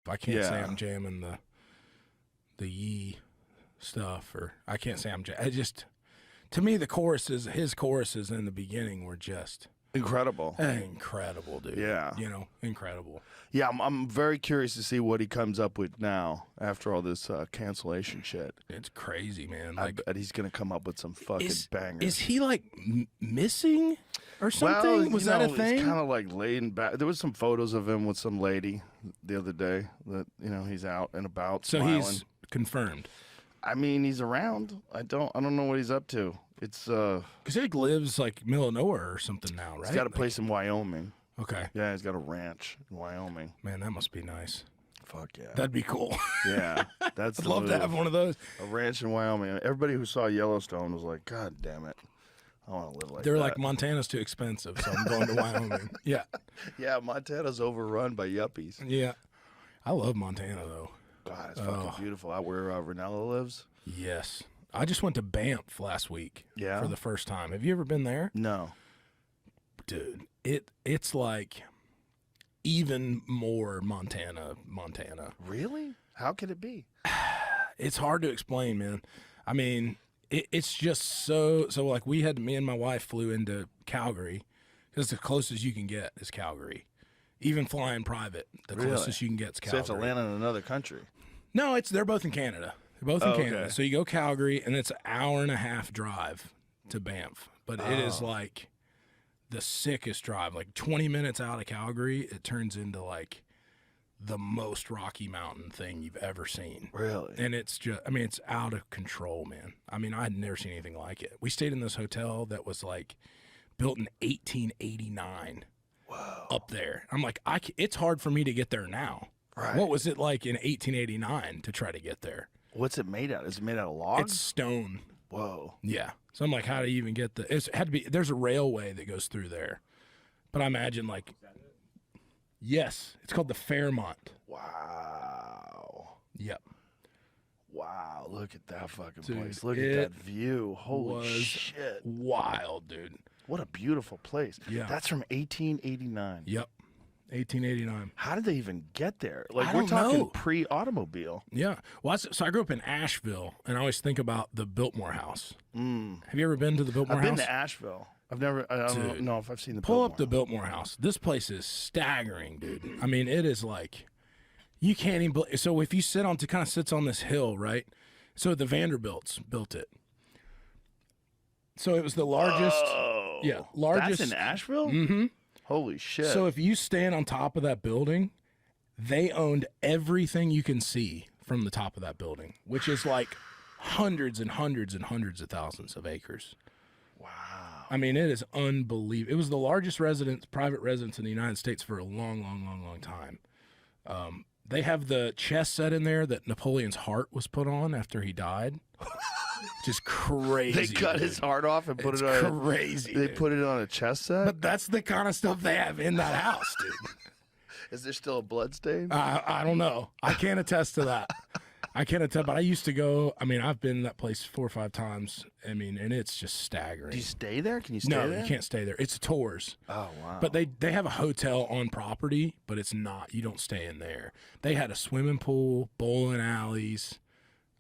I can't say I'm jamming the Yee stuff, or I can't say I just, to me, his choruses in the beginning were just incredible, dude. Yeah, incredible. Yeah, I'm very curious to see what he comes up with now after all this cancellation shit. It's crazy, man. I bet he's gonna come up with some fucking bangers. Is he like missing or something? Well, was that a thing? He's kind of like laying back. There was some photos of him with some lady the other day that he's out and about. So smiling. he's confirmed. I mean, he's around. I don't know what he's up to. It's because he lives like middle of nowhere or something now, right? He's got a place in Wyoming. Okay. Yeah, he's got a ranch in Wyoming. Man, that must be nice. Fuck yeah. That'd be cool. Yeah, that's. I'd love to have one of those. A ranch in Wyoming. Everybody who saw Yellowstone was like, "God damn it, I want to live like that." They're like, Montana's too expensive, so I'm going to Wyoming. Yeah. Yeah, Montana's overrun by yuppies. Yeah. I love Montana though. God, it's fucking beautiful out where Ranella lives. Yes. I just went to Banff last week. Yeah. For the first time. Have you ever been there? No. Dude, it's like even more Montana. Really? How could it be? It's hard to explain, man. I mean, it's just so like me and my wife flew into Calgary because the closest you can get is Calgary. Even flying private, the closest you can get is Calgary. So you have to land in another country. No, they're both in Canada. They're both in Canada. Okay. So you go Calgary, and it's an hour-and-a-half drive to Banff. But it is like the sickest drive. Like 20 minutes out of Calgary, it turns into like the most Rocky Mountain thing you've ever seen. Really? And it's just, I mean, it's out of control, man. I mean, I had never seen anything like it. We stayed in this hotel that was like built in 1889. Whoa. Up there. I'm like, it's hard for me to get there now. Right. What was it like in 1889 to try to get there? What's it made out of? Is it made out of logs? It's stone. Whoa. Yeah. So I'm like, how do you even get there's a railway that goes through there. But I imagine like, yes, it's called the Fairmont. Wow. Yep. Wow. Look at that fucking Dude, place. Look at that view. Holy shit. Wild, dude. What a beautiful place. Yeah. That's from 1889. Yep. 1889. How did they even get there? Like, I we're don't talking know. pre-automobile. Yeah. Well, so I grew up in Asheville, and I always think about the Biltmore house. Have you ever been to the Biltmore I've house? been to Asheville. I don't know if I've seen the Pull Biltmore. up the Biltmore house. This place is staggering, dude. I mean, it is like, you can't even believe. So if you kind of sits on this hill, right? So the Vanderbilts built it. So it was the largest. Oh, yeah, largest. That's in Asheville? Mm-hmm. Holy shit. So if you stand on top of that building, they owned everything you can see from the top of that building, which is like hundreds and hundreds and hundreds of thousands of acres. Wow. I mean, it is unbelievable. It was the largest private residence in the United States for a long, long, long, long time. They have the chess set in there that Napoleon's heart was put on after he died. Just crazy. They cut his heart off and put it on crazy. They put it on a chess set? But that's the kind of stuff they have in that house, dude. Is there still a blood stain? I don't know. I can't attest to that. I can't attest, but I used to go. I mean, I've been in that place 4 or 5 times. I mean, and it's just staggering. Do you stay there? Can you stay there? No, you can't stay there. It's tours. Oh, wow. But they have a hotel on property, but it's not. You don't stay in there. They had a swimming pool, bowling alleys.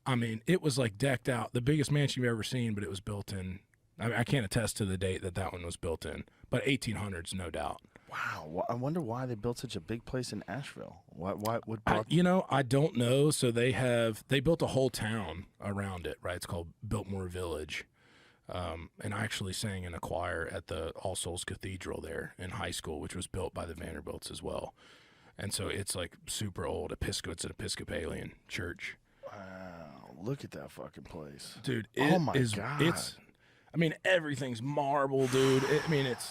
I mean, it was like decked out. The biggest mansion you've ever seen, but it was built in. I can't attest to the date that one was built in, but 1800s, no doubt. Wow. I wonder why they built such a big place in Asheville. What I don't know. So they built a whole town around it, right? It's called Biltmore Village. And I actually sang in a choir at the All Souls Cathedral there in high school, which was built by the Vanderbilts as well. And so it's like super old. It's an Episcopalian church. Wow. Look at that fucking place. Dude, oh my God. I mean, everything's marble, dude.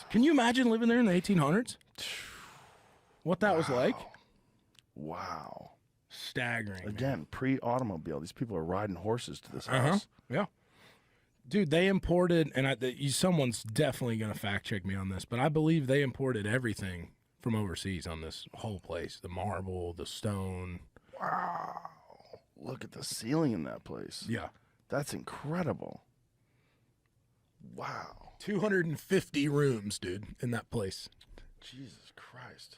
Can you imagine living there in the 1800s? What that was like? Wow. Staggering. Again, man. Pre-automobile. These people are riding horses to this house. Yeah. Dude, they imported, and someone's definitely going to fact check me on this, but I believe they imported everything from overseas on this whole place. The marble, the stone. Wow. Look at the ceiling in that place. Yeah. That's incredible. Wow. 250 rooms, dude, in that place. Jesus Christ.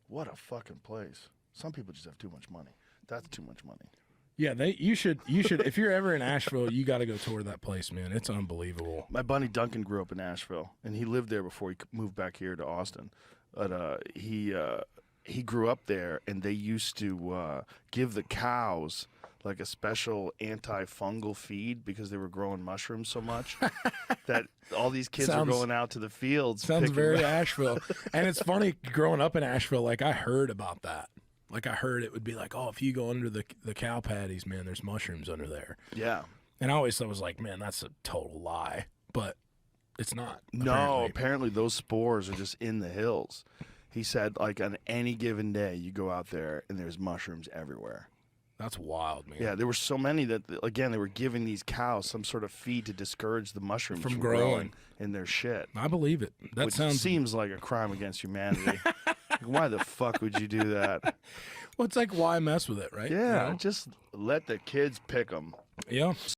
What a fucking place. Some people just have too much money. That's too much money. Yeah, you should if you're ever in Asheville, you got to go tour that place, man. It's unbelievable. My buddy Duncan grew up in Asheville, and he lived there before he moved back here to Austin. But he grew up there, and they used to give the cows like a special antifungal feed because they were growing mushrooms so much that all these kids were going out to the fields. Sounds very Asheville. And it's funny, growing up in Asheville, like I heard about that. Like I heard it would be like, oh, if you go under the cow patties, man, there's mushrooms under there. Yeah. And I always thought it was like, man, that's a total lie. But it's not. No, apparently those spores are just in the hills. He said, like, on any given day, you go out there and there's mushrooms everywhere. That's wild, man. Yeah, there were so many that, again, they were giving these cows some sort of feed to discourage the mushrooms from growing in their shit. I believe it. That seems like a crime against humanity. Why the fuck would you do that? Well, it's like, why mess with it, right? Yeah, just let the kids pick them. Yeah.